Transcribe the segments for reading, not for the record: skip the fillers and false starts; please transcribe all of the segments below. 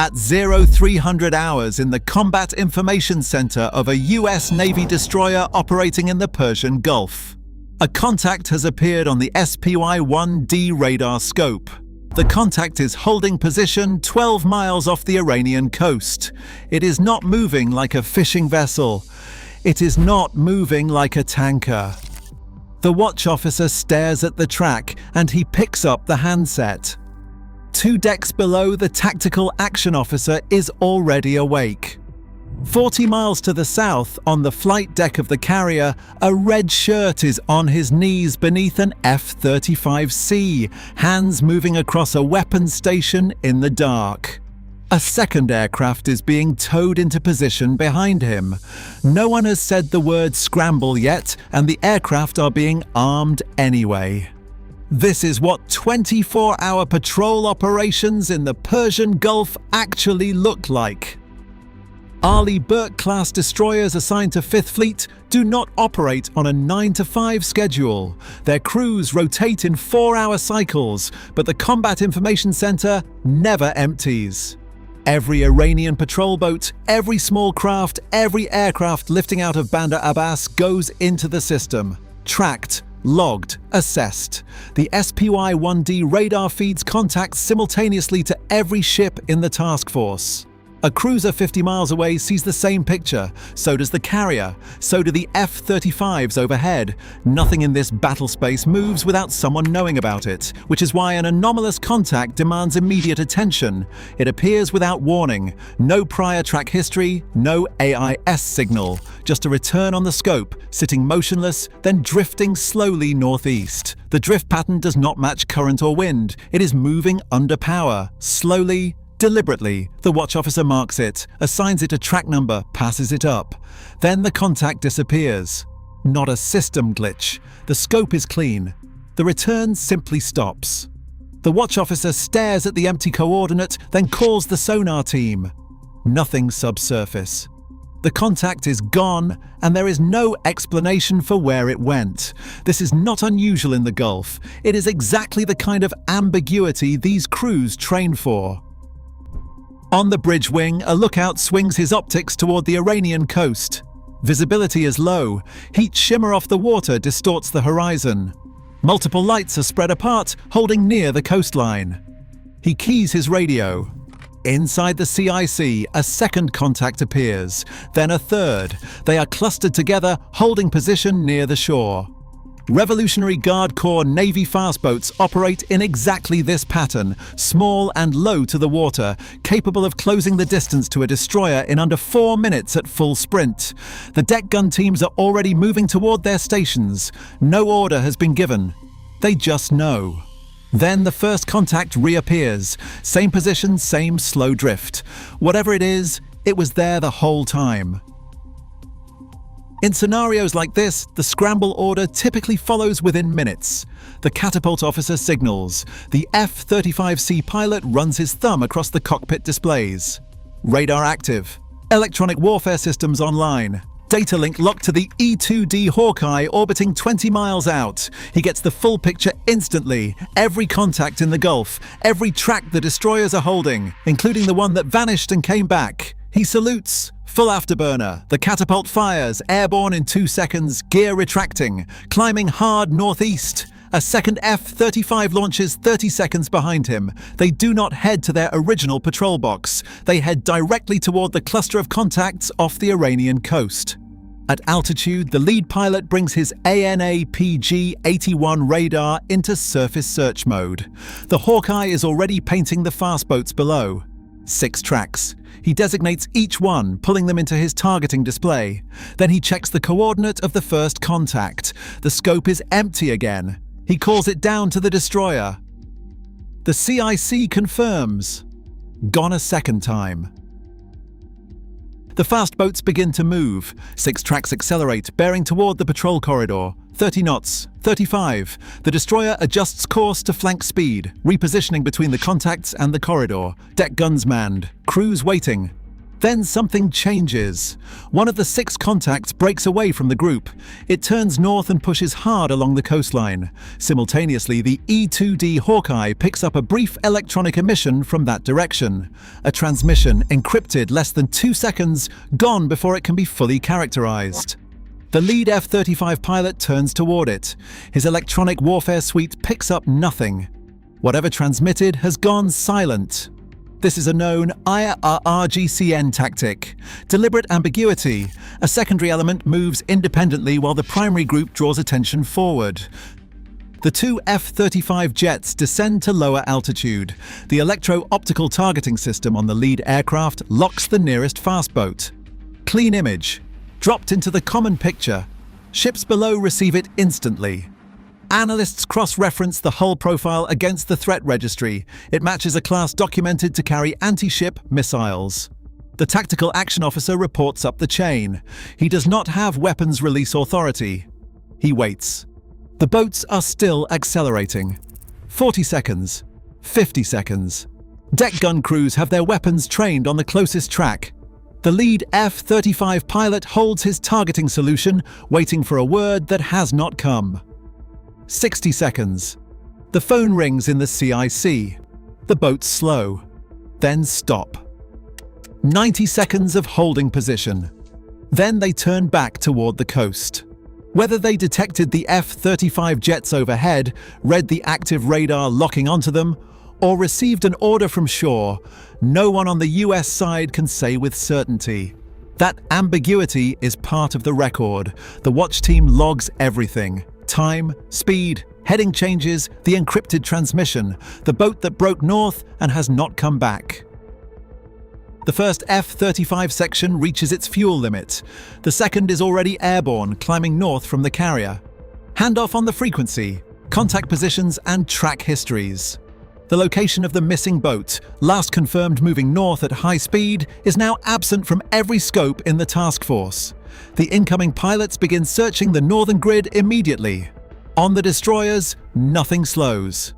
At 0300 hours in the Combat Information Center of a US Navy destroyer operating in the Persian Gulf, a contact has appeared on the SPY-1D radar scope. The contact is holding position 12 miles off the Iranian coast. It is not moving like a fishing vessel. It is not moving like a tanker. The watch officer stares at the track and he picks up the handset. 2 decks below, the tactical action officer is already awake. 40 miles to the south, on the flight deck of the carrier, a red shirt is on his knees beneath an F-35C, hands moving across a weapons station in the dark. A second aircraft is being towed into position behind him. No one has said the word scramble yet, and the aircraft are being armed anyway. This is what 24-hour patrol operations in the Persian Gulf actually look like. Arleigh Burke-class destroyers assigned to 5th Fleet do not operate on a 9-to-5 schedule. Their crews rotate in 4-hour cycles, but the Combat Information Center never empties. Every Iranian patrol boat, every small craft, every aircraft lifting out of Bandar Abbas goes into the system, tracked, logged, assessed. The SPY-1D radar feeds contacts simultaneously to every ship in the task force. A cruiser 50 miles away sees the same picture, so does the carrier, so do the F-35s overhead. Nothing in this battle space moves without someone knowing about it, which is why an anomalous contact demands immediate attention. It appears without warning, no prior track history, no AIS signal, just a return on the scope, sitting motionless, then drifting slowly northeast. The drift pattern does not match current or wind, it is moving under power, slowly, deliberately. The watch officer marks it, assigns it a track number, passes it up. Then the contact disappears. Not a system glitch. The scope is clean. The return simply stops. The watch officer stares at the empty coordinate, then calls the sonar team. Nothing subsurface. The contact is gone, and there is no explanation for where it went. This is not unusual in the Gulf. It is exactly the kind of ambiguity these crews train for. On the bridge wing, a lookout swings his optics toward the Iranian coast. Visibility is low. Heat shimmer off the water distorts the horizon. Multiple lights are spread apart, holding near the coastline. He keys his radio. Inside the CIC, a second contact appears, then a third. They are clustered together, holding position near the shore. Revolutionary Guard Corps Navy fastboats operate in exactly this pattern, small and low to the water, capable of closing the distance to a destroyer in under 4 minutes at full sprint. The deck gun teams are already moving toward their stations. No order has been given. They just know. Then the first contact reappears. Same position, same slow drift. Whatever it is, it was there the whole time. In scenarios like this, the scramble order typically follows within minutes. The catapult officer signals. The F-35C pilot runs his thumb across the cockpit displays. Radar active. Electronic warfare systems online. Data link locked to the E-2D Hawkeye orbiting 20 miles out. He gets the full picture instantly. Every contact in the Gulf, every track the destroyers are holding, including the one that vanished and came back. He salutes. Full afterburner. The catapult fires, airborne in 2 seconds, gear retracting, climbing hard northeast. A second F-35 launches 30 seconds behind him. They do not head to their original patrol box. They head directly toward the cluster of contacts off the Iranian coast. At altitude, the lead pilot brings his ANAPG-81 radar into surface search mode. The Hawkeye is already painting the fastboats below. 6 tracks. He designates each one, pulling them into his targeting display. Then he checks the coordinate of the first contact. The scope is empty again. He calls it down to the destroyer. The CIC confirms. Gone a second time. The fast boats begin to move. 6 tracks accelerate, bearing toward the patrol corridor. 30 knots, 35. The destroyer adjusts course to flank speed, repositioning between the contacts and the corridor. Deck guns manned, crews waiting. Then something changes. One of the 6 contacts breaks away from the group. It turns north and pushes hard along the coastline. Simultaneously, the E-2D Hawkeye picks up a brief electronic emission from that direction. A transmission encrypted less than 2 seconds, gone before it can be fully characterized. The lead F-35 pilot turns toward it. His electronic warfare suite picks up nothing. Whatever transmitted has gone silent. This is a known IRRGCN tactic. Deliberate ambiguity. A secondary element moves independently while the primary group draws attention forward. The 2 F-35 jets descend to lower altitude. The electro-optical targeting system on the lead aircraft locks the nearest fast boat. Clean image. Dropped into the common picture. Ships below receive it instantly. Analysts cross-reference the hull profile against the threat registry. It matches a class documented to carry anti-ship missiles. The tactical action officer reports up the chain. He does not have weapons release authority. He waits. The boats are still accelerating. 40 seconds. 50 seconds. Deck gun crews have their weapons trained on the closest track. The lead F-35 pilot holds his targeting solution, waiting for a word that has not come. 60 seconds. The phone rings in the CIC. The boats slow, then stop. 90 seconds of holding position. Then they turn back toward the coast. Whether they detected the F-35 jets overhead, read the active radar locking onto them, or received an order from shore, no one on the US side can say with certainty. That ambiguity is part of the record. The watch team logs everything. Time, speed, heading changes, the encrypted transmission, the boat that broke north and has not come back. The first F-35 section reaches its fuel limit. The second is already airborne, climbing north from the carrier. Handoff on the frequency, contact positions and track histories. The location of the missing boat, last confirmed moving north at high speed, is now absent from every scope in the task force. The incoming pilots begin searching the northern grid immediately. On the destroyers, nothing slows.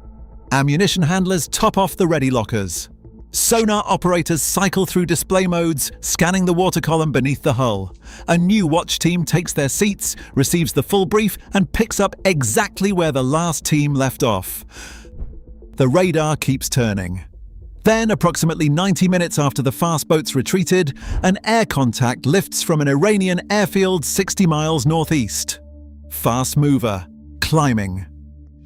Ammunition handlers top off the ready lockers. Sonar operators cycle through display modes, scanning the water column beneath the hull. A new watch team takes their seats, receives the full brief, and picks up exactly where the last team left off. The radar keeps turning. Then, approximately 90 minutes after the fast boats retreated, an air contact lifts from an Iranian airfield 60 miles northeast. Fast mover, climbing.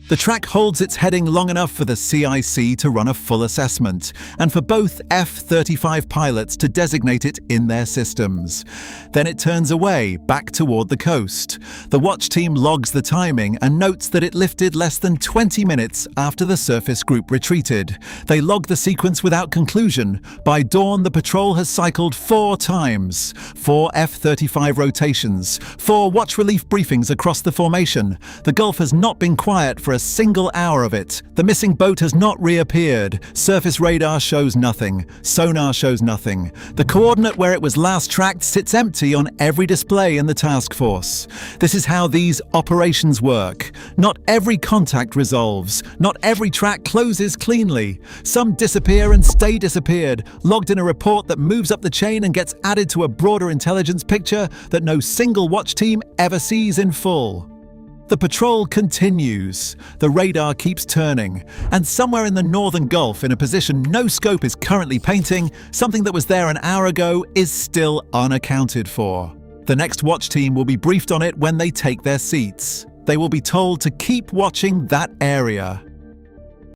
The track holds its heading long enough for the CIC to run a full assessment, and for both F-35 pilots to designate it in their systems. Then it turns away, back toward the coast. The watch team logs the timing and notes that it lifted less than 20 minutes after the surface group retreated. They log the sequence without conclusion. By dawn, the patrol has cycled 4 times. 4 F-35 rotations. 4 watch relief briefings across the formation. The Gulf has not been quiet for a single hour of it. The missing boat has not reappeared. Surface radar shows nothing. Sonar shows nothing. The coordinate where it was last tracked sits empty on every display in the task force. This is how these operations work. Not every contact resolves. Not every track closes cleanly. Some disappear and stay disappeared, logged in a report that moves up the chain and gets added to a broader intelligence picture that no single watch team ever sees in full. The patrol continues. The radar keeps turning, and somewhere in the northern Gulf, in a position no scope is currently painting, something that was there an hour ago is still unaccounted for. The next watch team will be briefed on it when they take their seats. They will be told to keep watching that area.